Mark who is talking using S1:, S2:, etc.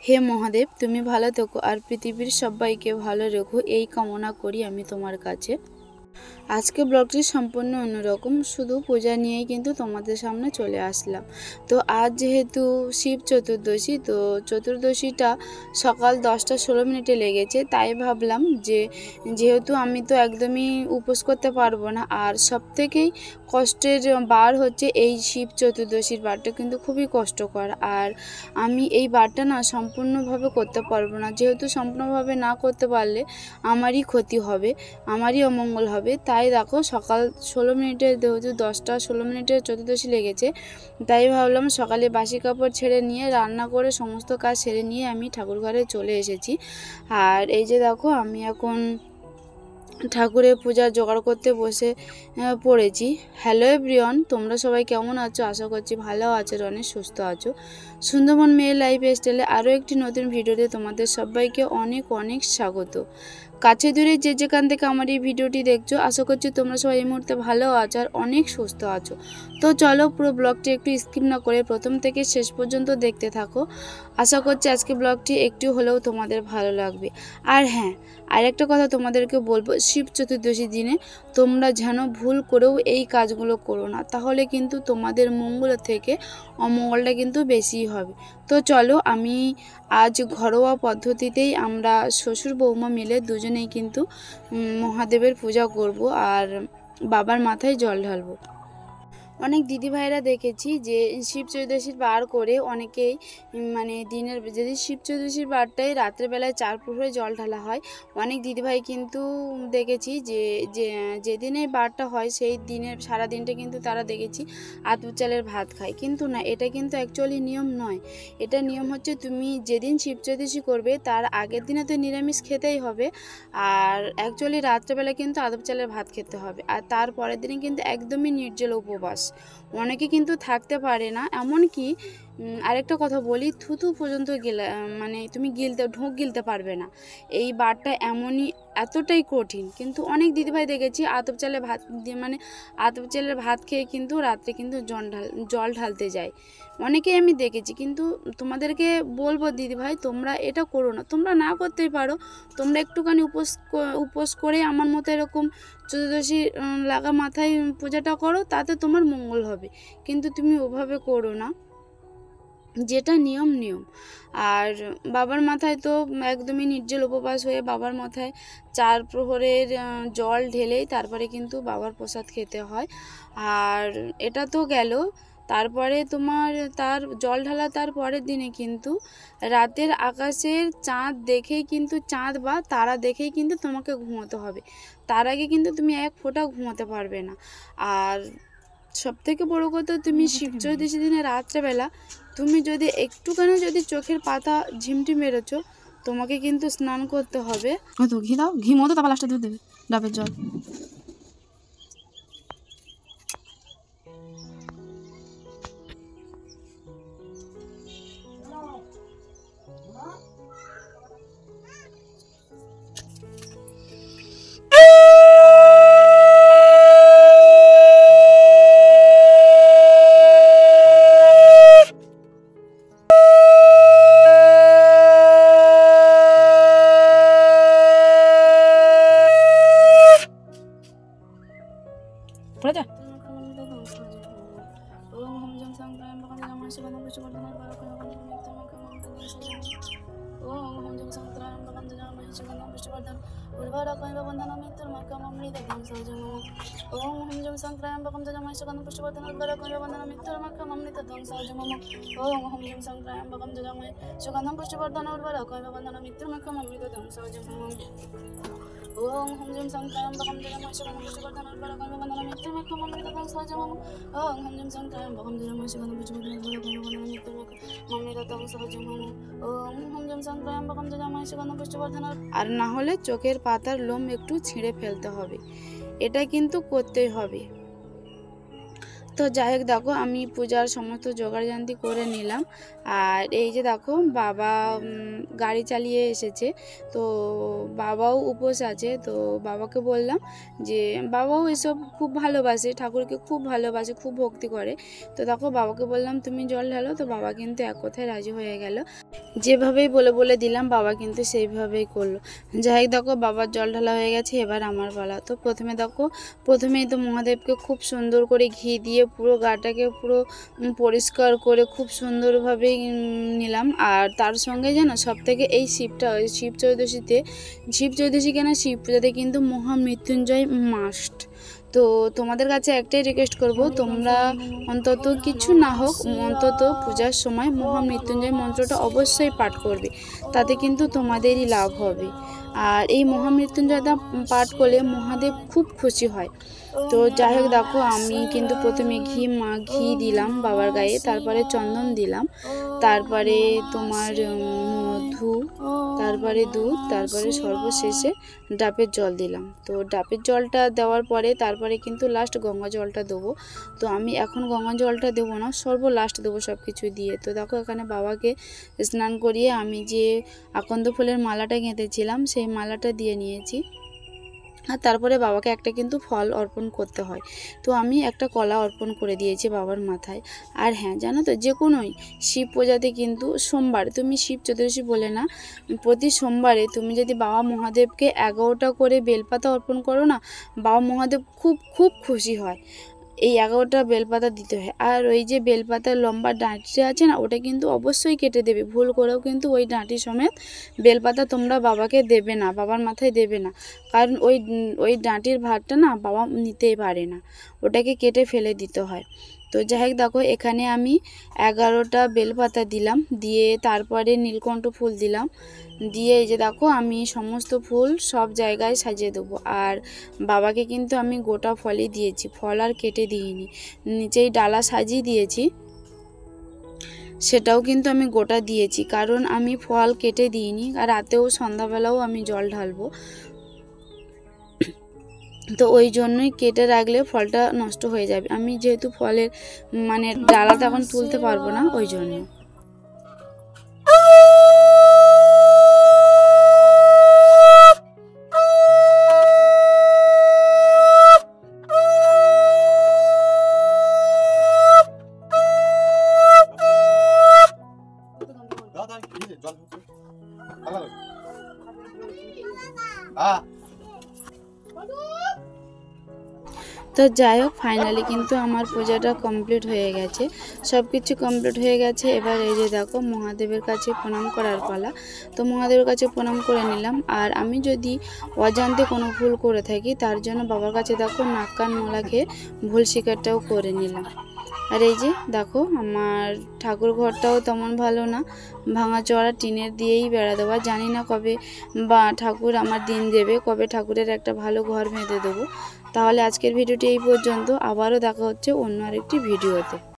S1: হে মহাদেব, তুমি ভালো থেকো আর পৃথিবীর সবাইকে ভালো রেখো, এই কামনা করি আমি তোমার কাছে। আজকে ব্লগটি সম্পূর্ণ অন্যরকম, শুধু পূজা নিয়েই কিন্তু তোমাদের সামনে চলে আসলাম। তো আজ যেহেতু শিব চতুর্দশী, তো চতুর্দশীটা সকাল 10টা 16 মিনিটে লেগেছে, তাই ভাবলাম যে যেহেতু আমি তো একদমই উপোস করতে পারবো না, আর সবথেকেই কষ্টের বার হচ্ছে এই শিব চতুর্দশীর বারটা কিন্তু খুবই কষ্টকর। আর আমি এই বারটা না সম্পূর্ণভাবে করতে পারবো না, যেহেতু সম্পূর্ণভাবে না করতে পারলে আমারই ক্ষতি হবে, আমারই অমঙ্গল হবে। তাই দেখো সকাল 16 মিনিটে, যেহেতু 10টা 16 মিনিটে চতুর্দশী লেগেছে, তাই ভাবলাম সকালে বাসি কাপড় ছেড়ে নিয়ে রান্না করে সমস্ত কাজ সেরে নিয়ে আমি ঠাকুর ঘরে চলে এসেছি। আর এই যে দেখো আমি এখন ঠাকুরের পূজার জোগাড় করতে বসে পড়েছি। হ্যালো এভরিওয়ান, তোমরা সবাই কেমন আছো? আশা করছি ভালো আছো, অনেক সুস্থ আছো। সুন্দরবন মেয়ে লাইফ স্টাইলে আরও একটি নতুন ভিডিওতে তোমাদের সবাইকে অনেক অনেক স্বাগত। কাছে দূরে যে যেখান থেকে আমার এই ভিডিওটি দেখছো, আশা করছি তোমরা সবাই এই মুহূর্তে ভালো আছো আর অনেক সুস্থ আছো। তো চলো পুরো ব্লগটি একটু স্কিপ না করে প্রথম থেকে শেষ পর্যন্ত দেখতে থাকো। আশা করছি আজকে ব্লগটি একটু হলেও তোমাদের ভালো লাগবে। আর হ্যাঁ, আর একটা কথা তোমাদেরকে বলবো, শিব চতুর্দশীর দিনে তোমরা যেন ভুল করেও এই কাজগুলো করো না, তাহলে কিন্তু তোমাদের মঙ্গল থেকে অমঙ্গলটা কিন্তু বেশি হবে। তো চলো, আমি আজ ঘরোয়া পদ্ধতিতেই আমরা শ্বশুর বৌমা মিলে দুজনেই কিন্তু মহাদেবের পূজা করব আর বাবার মাথায় জল ঢালবো। অনেক দিদিভাইরা দেখেছি যে শিব চতুর্দশীর বার করে অনেকেই মানে দিনের, যদি শিব চতুর্দশীর বারটাই রাত্রেবেলায় 4 প্রহরে জল ঢালা হয়, অনেক দিদিভাই কিন্তু দেখেছি যে যেদিন এই বারটা হয় সেই দিনের সারা দিনটা কিন্তু তারা দেখেছি আতপ চালের ভাত খায়। কিন্তু না, এটা কিন্তু অ্যাকচুয়ালি নিয়ম নয়। এটা নিয়ম হচ্ছে তুমি যেদিন শিব চতুর্দশী করবে তার আগের দিনে তো নিরামিষ খেতেই হবে, আর অ্যাকচুয়ালি রাত্রেবেলা কিন্তু আতপ চালের ভাত খেতে হবে, আর তার পরের দিনে কিন্তু একদমই নির্জল উপবাস। অনেকে কিন্তু থাকতে পারে না, এমনকি আরেকটা কথা বলি, থুতু পর্যন্ত গেলে মানে তুমি ঢোক গিলতে পারবে না। এই বারটা এমনই এতটাই কঠিন। কিন্তু অনেক দিদিভাই দেখেছি আতপ চালের ভাত দিয়ে, মানে আতপ চালের ভাত খেয়ে কিন্তু রাত্রে কিন্তু জল ঢালতে যায়, অনেকেই আমি দেখেছি। কিন্তু তোমাদেরকে বলবো দিদিভাই, তোমরা এটা করো না, তোমরা না করতেই পারো, তোমরা একটুখানি উপোস করে আমার মতো এরকম চতুর্দশী লাগা মাথায় পূজাটা করো, তাতে তোমার মঙ্গল হবে। কিন্তু তুমি ওভাবে করো না, যেটা নিয়ম নিয়ম। আর বাবার মাথায় তো একদমই নির্জল উপবাস হয়ে বাবার মাথায় 4 প্রহরের জল ঢেলেই তারপরে কিন্তু বাবার প্রসাদ খেতে হয়। আর এটা তো গেল। তারপরে তোমার তার জল ঢালা তার পরের দিনে কিন্তু রাতের আকাশের চাঁদ দেখেই কিন্তু, চাঁদ বা তারা দেখেই কিন্তু তোমাকে ঘুমোতে হবে। তার আগে কিন্তু তুমি এক ফোঁটা ঘুমোতে পারবে না। আর সবথেকে বড় কথা, তুমি শিব চতুর্দশী দিনে রাত্রেবেলা তুমি যদি একটুখানি যদি চোখের পাতা ঝিমটি মেরেছো, তোমাকে কিন্তু স্নান করতে হবে। তো ঘি দাও, ঘি মতো তারপর লাস্টে দুধ দেবে, ডাবের জল। পড়ে যা। ওম হুম জুম সংক্রাম্বকম জলময় সুগন্ধম পুষ্টিবর্ধনং উর্বরকং মৃত্যুর্মুক্ষম অমৃতং সহজমম। ওম হুম জুম সংক্রাম্বকম জলময় সুগন্ধম পুষ্টিবর্ধনং উর্বরকং মৃত্যুর্মুক্ষম অমৃতং সহজমম। ওম হুম জুম সংক্রাম্বকম জলময় সুগন্ধম পুষ্টিবর্ধনং। আর না হলে চোখের পাতার লোম একটু ছিঁড়ে ফেলতে হবে, এটা কিন্তু করতেই হবে। তো যাই হোক দেখো আমি পূজার সমস্ত জোগাড়যন্ত্র করে নিলাম। আর এই যে দেখো বাবা গাড়ি চালিয়ে এসেছে, তো বাবাও উপোস আছে। তো বাবাকে বললাম যে বাবাও এসব খুব ভালোবাসে, ঠাকুরকে খুব ভালোবাসে, খুব ভক্তি করে। তো দেখো বাবাকে বললাম তুমি জল ঢালো, তো বাবা কিন্তু এক কথায় রাজি হয়ে গেল। যেভাবেই বলে দিলাম বাবা কিন্তু সেইভাবেই করলো। যাই হোক দেখো বাবার জল ঢালা হয়ে গেছে, এবার আমার পালা। তো প্রথমেই তো মহাদেবকে খুব সুন্দর করে ঘি দিয়ে পুরো গাটাকে পুরো পরিষ্কার করে খুব সুন্দরভাবে নিলাম। আর তার সঙ্গে যেন সব থেকে এই শিব চৌদশী কেন শিব পূজাতে কিন্তু মহামৃত্যুঞ্জয় মাস্ট। তো তোমাদের কাছে একটাই রিকোয়েস্ট করব, তোমরা অন্তত কিছু না হোক অন্তত পূজার সময় মহামৃত্যুঞ্জয় মন্ত্রটা অবশ্যই পাঠ করবে, তাতে কিন্তু তোমাদেরই লাভ হবে। আর এই মহামৃত্যুঞ্জয়টা পাঠ করলে মহাদেব খুব খুশি হয়। তো যাই হোক দেখো আমি কিন্তু প্রথমে ঘি দিলাম বাবার গায়ে, তারপরে চন্দন দিলাম, তারপরে তোমার মধু, তারপরে দুধ, তারপরে সর্বশেষে ডাবের জল দিলাম। তো ডাবের জলটা দেওয়ার পরে তারপরে কিন্তু লাস্ট গঙ্গা জলটা দেবো। তো আমি এখন গঙ্গা জলটা দেবো না, লাস্ট দেবো সব কিছু দিয়ে। তো দেখো এখানে বাবাকে স্নান করিয়ে আমি যে আকন্দ ফুলের মালাটা গেঁথেছিলাম সেই মালাটা দিয়ে নিয়েছি। আর তারপরে বাবাকে একটা কিন্তু ফল অর্পণ করতে হয়, তো আমি একটা কলা অর্পণ করে দিয়েছি বাবার মাথায়। আর হ্যাঁ জানো তো, যে কোনোই শিব পূজাতে কিন্তু সোমবার, তুমি শিব চতুর্দশী বলে না, প্রতি সোমবারে তুমি যদি বাবা মহাদেবকে 11টা করে বেলপাতা অর্পণ করো না, বাবা মহাদেব খুব খুব খুশি হয়। এই 11টা বেলপাতা দিতে হয়। আর ওই যে বেলপাতার লম্বা ডাঁটিটা আছে না, ওটা কিন্তু অবশ্যই কেটে দেবে, ভুল করেও কিন্তু ওই ডাঁটি সমেত বেলপাতা তোমরা বাবাকে দেবে না, বাবার মাথায় দেবে না, কারণ ওই ডাঁটির ভারটা না বাবা নিতেই পারে না, ওটাকে কেটে ফেলে দিতে হয়। তো যাই হোক দেখো এখানে আমি 11টা বেলপাতা দিলাম, দিয়ে তারপরে নীলকণ্ঠ ফুল দিলাম, দিয়ে এই যে দেখো আমি সমস্ত ফুল সব জায়গায় সাজিয়ে দেবো। আর বাবাকে কিন্তু আমি গোটা ফলই দিয়েছি, ফল আর কেটে দিইনি, নিচেই ডালা সাজিয়ে দিয়েছি, সেটাও কিন্তু আমি গোটা দিয়েছি, কারণ আমি ফল কেটে দিইনি। আর রাতেও সন্ধ্যাবেলাও আমি জল ঢালবো, তো ওই জন্যই কেটে রাখলে ফলটা নষ্ট হয়ে যাবে। আমি যেহেতু ফলের ডালাটা এখন তুলতে পারবো না, ওই জন্য। তো যাই হোক ফাইনালি কিন্তু আমার পূজাটা কমপ্লিট হয়ে গেছে, সব কিছু কমপ্লিট হয়ে গেছে। এবার এই যে দেখো মহাদেবের কাছে প্রণাম করার পালা। তো মহাদেবের কাছে প্রণাম করে নিলাম। আর আমি যদি অজান্তে কোনো ভুল করে থাকি, তার জন্য বাবার কাছে দেখো নাক কান মোলা খেয়ে ভুল স্বীকারটাও করে নিলাম। আর এই যে দেখো আমার ঠাকুর ঘরটাও তেমন ভালো না, ভাঙা চড়া টিনের দিয়েই বেড়া দেওয়া। জানি না কবে বা ঠাকুর আমার দিন দেবে, কবে ঠাকুরের একটা ভালো ঘর বেঁধে দেবো। তাহলে আজকের ভিডিওটি এই পর্যন্ত, আবারও দেখা হচ্ছে অন্য আরেকটি ভিডিওতে।